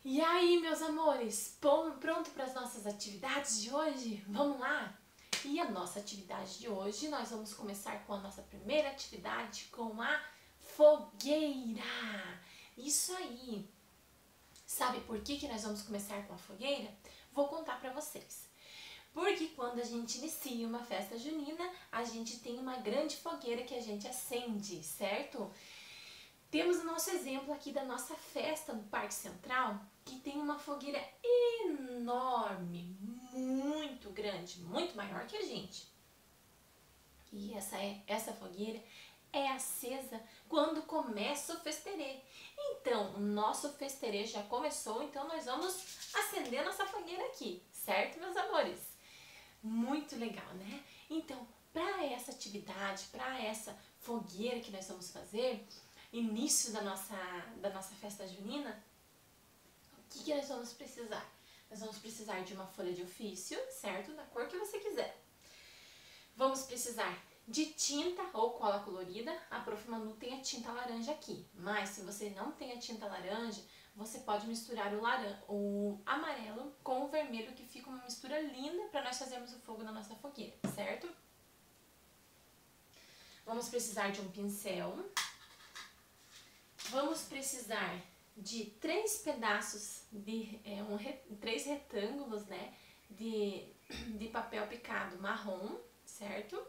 E aí, meus amores, pronto para as nossas atividades de hoje? Vamos lá? E a nossa atividade de hoje, nós vamos começar com a nossa primeira atividade, com a fogueira. Isso aí! Sabe por que nós vamos começar com a fogueira? Vou contar para vocês. Porque quando a gente inicia uma festa junina, a gente tem uma grande fogueira que a gente acende, certo? Temos o nosso exemplo aqui da nossa festa no Parque Central, que tem uma fogueira enorme, muito grande, muito maior que a gente. E essa fogueira é acesa quando começa o festerê. Então, o nosso festerê já começou, então nós vamos acender nossa fogueira aqui, certo, meus amores? Muito legal, né? Então, para essa atividade, para essa fogueira que nós vamos fazer, início da nossa festa junina, o que nós vamos precisar? Nós vamos precisar de uma folha de ofício, certo? Da cor que você quiser. Vamos precisar de tinta ou cola colorida. A Prof. Manu tem a tinta laranja aqui, mas se você não tem a tinta laranja, você pode misturar o amarelo com o vermelho, que fica uma mistura linda para nós fazermos o fogo na nossa fogueira, certo? Vamos precisar de um pincel. Vamos precisar de 3 pedaços, três retângulos, né, de papel picado marrom, certo?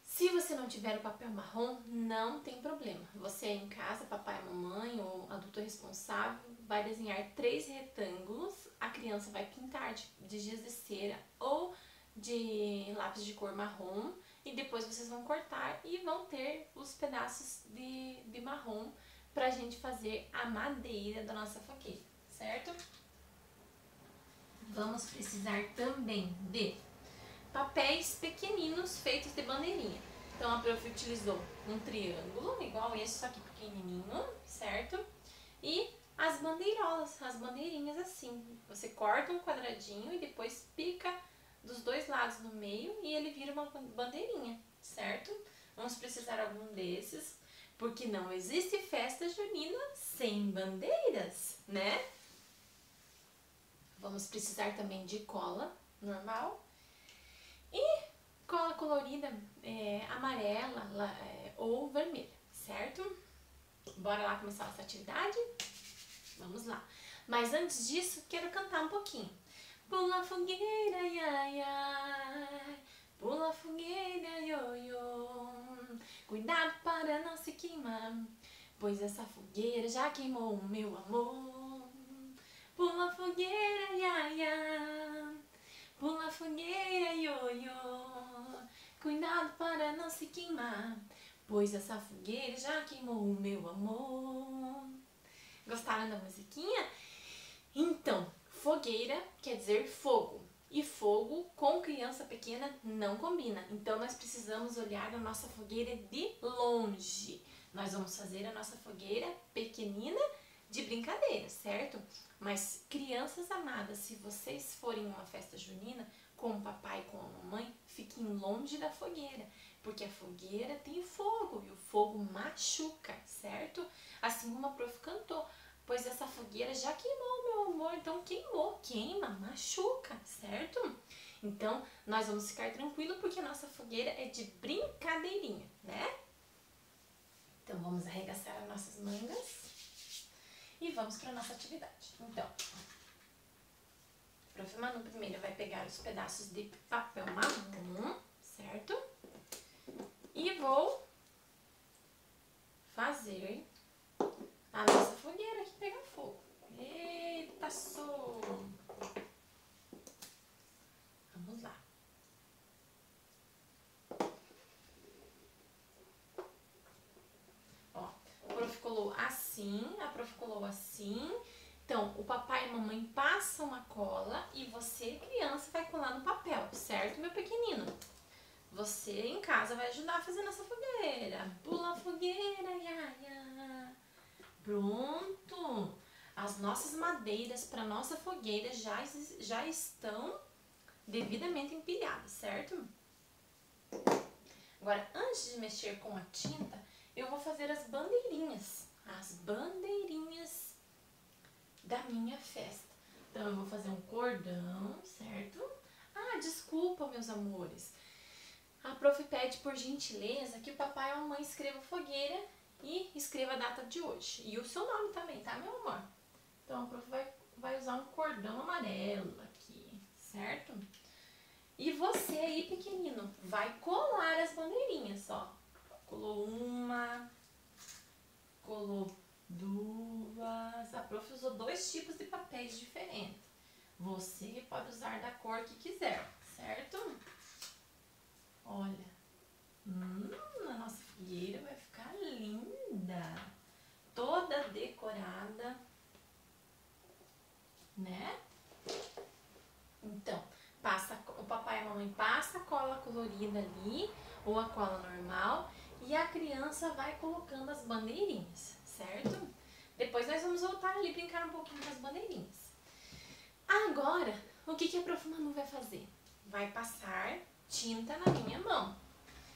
Se você não tiver o papel marrom, não tem problema. Você em casa, papai, mamãe ou adulto responsável, vai desenhar 3 retângulos. A criança vai pintar de giz de cera ou de lápis de cor marrom. E depois vocês vão cortar e vão ter os pedaços de marrom pra gente fazer a madeira da nossa fogueira, certo? Vamos precisar também de papéis pequeninos feitos de bandeirinha. Então a Prof utilizou um triângulo, igual esse, só que pequenininho, certo? E as bandeirolas, as bandeirinhas assim. Você corta um quadradinho e depois pica dos 2 lados no meio e ele vira uma bandeirinha, certo? Vamos precisar de algum desses, porque não existe festa junina sem bandeiras, né? Vamos precisar também de cola normal e cola colorida amarela ou vermelha, certo? Bora lá começar essa atividade? Vamos lá. Mas antes disso, quero cantar um pouquinho. Pula fogueira, iai, iai, pula fogueira, ioiô, cuidado para não se queimar, pois essa fogueira já queimou o meu amor. Pula fogueira, iai, iai, pula fogueira, ioiô, cuidado para não se queimar, pois essa fogueira já queimou o meu amor. Gostaram da musiquinha? Então, fogueira quer dizer fogo. E fogo com criança pequena não combina. Então, nós precisamos olhar a nossa fogueira de longe. Nós vamos fazer a nossa fogueira pequenina de brincadeira, certo? Mas, crianças amadas, se vocês forem em uma festa junina com o papai e com a mamãe, fiquem longe da fogueira. Porque a fogueira tem fogo e o fogo machuca, certo? Assim como a Prof cantou. Pois essa fogueira já queimou, meu amor. Então queimou, queima, machuca, certo? Então nós vamos ficar tranquilos porque a nossa fogueira é de brincadeirinha, né? Então vamos arregaçar as nossas mangas e vamos para a nossa atividade. Então, a Prof. Manu primeiro vai pegar os pedaços de papel marrom, certo? E vou fazer a nossa fogueira aqui pegar fogo. Eita, sou! Vamos lá. Ó, a Prof colou assim, a Prof colou assim. Então, o papai e a mamãe passam a cola e você, criança, vai colar no papel, certo, meu pequenino? Você em casa vai ajudar a fazer nossa fogueira. Pula a fogueira, ia, ia. Pronto! As nossas madeiras para nossa fogueira já estão devidamente empilhadas, certo? Agora, antes de mexer com a tinta, eu vou fazer as bandeirinhas. As bandeirinhas minha festa. Então eu vou fazer um cordão, certo? Ah, desculpa, meus amores. A prof pede por gentileza que o papai e a mamãe escrevam fogueira e escreva a data de hoje. E o seu nome também, tá, meu amor? Então a prof vai usar um cordão amarelo aqui, certo? E você aí, pequenino, vai colar as bandeirinhas, ó. Colou uma, colou duas. A prof usou 2 tipos de papéis diferentes. Você pode usar da cor que quiser, certo? Olha, a nossa fogueira vai ficar linda, toda decorada, né? Então, o papai e a mamãe passa a cola colorida ali, ou a cola normal, e a criança vai colocando as bandeirinhas, certo? Depois nós vamos voltar ali brincar um pouquinho com as bandeirinhas. Agora, o que a prof Manu vai fazer? Vai passar tinta na minha mão.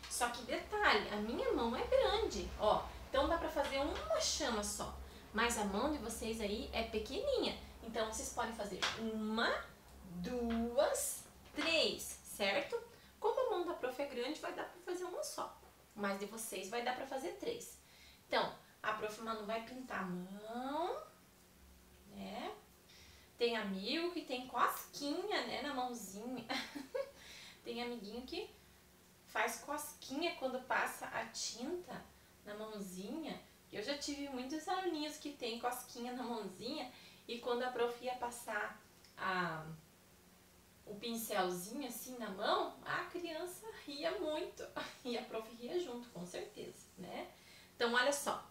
Só que detalhe, a minha mão é grande, ó. Então dá pra fazer uma chama só. Mas a mão de vocês aí é pequenininha. Então vocês podem fazer 1, 2, 3, certo? Como a mão da prof é grande, vai dar pra fazer uma só. Mas de vocês vai dar pra fazer 3. Então, a prof Manu vai pintar a mão, né? Tem amigo que tem cosquinha, né, na mãozinha. Tem amiguinho que faz cosquinha quando passa a tinta na mãozinha. Eu já tive muitos aluninhos que tem cosquinha na mãozinha e quando a prof ia passar o pincelzinho assim na mão, a criança ria muito e a prof ria junto, com certeza, né? Então, olha só.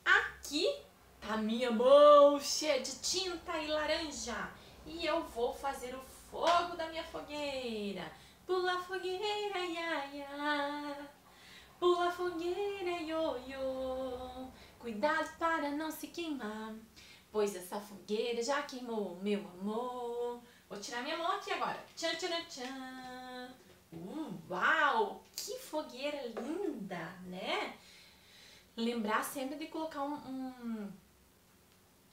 Aqui tá a minha mão cheia de tinta e laranja e eu vou fazer o fogo da minha fogueira. Pula fogueira, ia, ia. Pula fogueira, ioiô. Cuidado para não se queimar, pois essa fogueira já queimou meu amor. Vou tirar minha mão aqui agora. Tchan, tchan, tchan. Uau! Que fogueira linda, né? Lembrar sempre de colocar um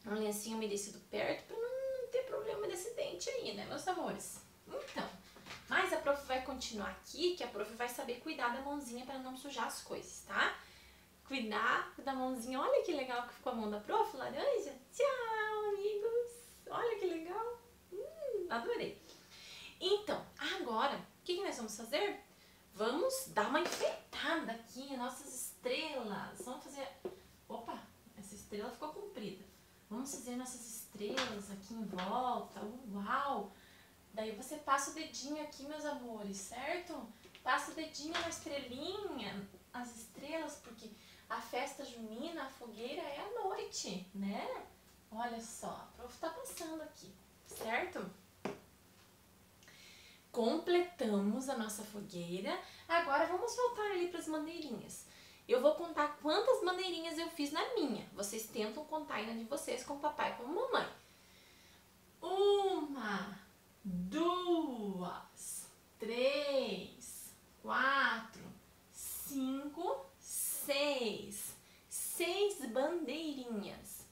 lencinho umedecido perto para não ter problema de acidente aí, né, meus amores? Então, mas a prof vai continuar aqui, que a prof vai saber cuidar da mãozinha para não sujar as coisas, tá? Cuidar da mãozinha. Olha que legal que ficou a mão da prof, laranja. Tchau, amigos. Olha que legal. Adorei. Então, agora, o que nós vamos fazer? Vamos dar uma enfeitada aqui, nossas estrelas. Vamos fazer... Opa, essa estrela ficou comprida. Vamos fazer nossas estrelas aqui em volta. Uau! Daí você passa o dedinho aqui, meus amores, certo? Passa o dedinho na estrelinha, as estrelas, porque a festa junina, a fogueira é à noite, né? Olha só, a prof tá passando aqui, certo? Completamos a nossa fogueira. Agora vamos voltar ali para as bandeirinhas. Eu vou contar quantas bandeirinhas eu fiz na minha. Vocês tentam contar aí na de vocês com o papai e com a mamãe. 1, 2, 3, 4, 5, 6. 6 bandeirinhas.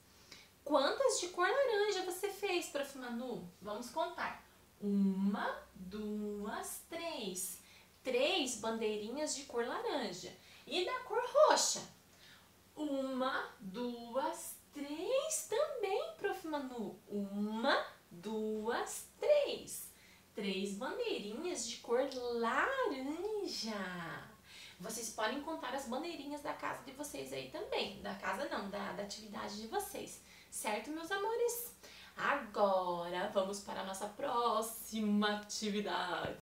Quantas de cor laranja você fez, prof Manu? Vamos contar. 1, 2, 3. 3 bandeirinhas de cor laranja. E da cor roxa? 1, 2, 3 também, prof Manu. 1, 2, 3. 3 bandeirinhas de cor laranja. Vocês podem contar as bandeirinhas da casa de vocês aí também. Da casa não, da atividade de vocês. Certo, meus amores? Agora vamos para a nossa próxima atividade.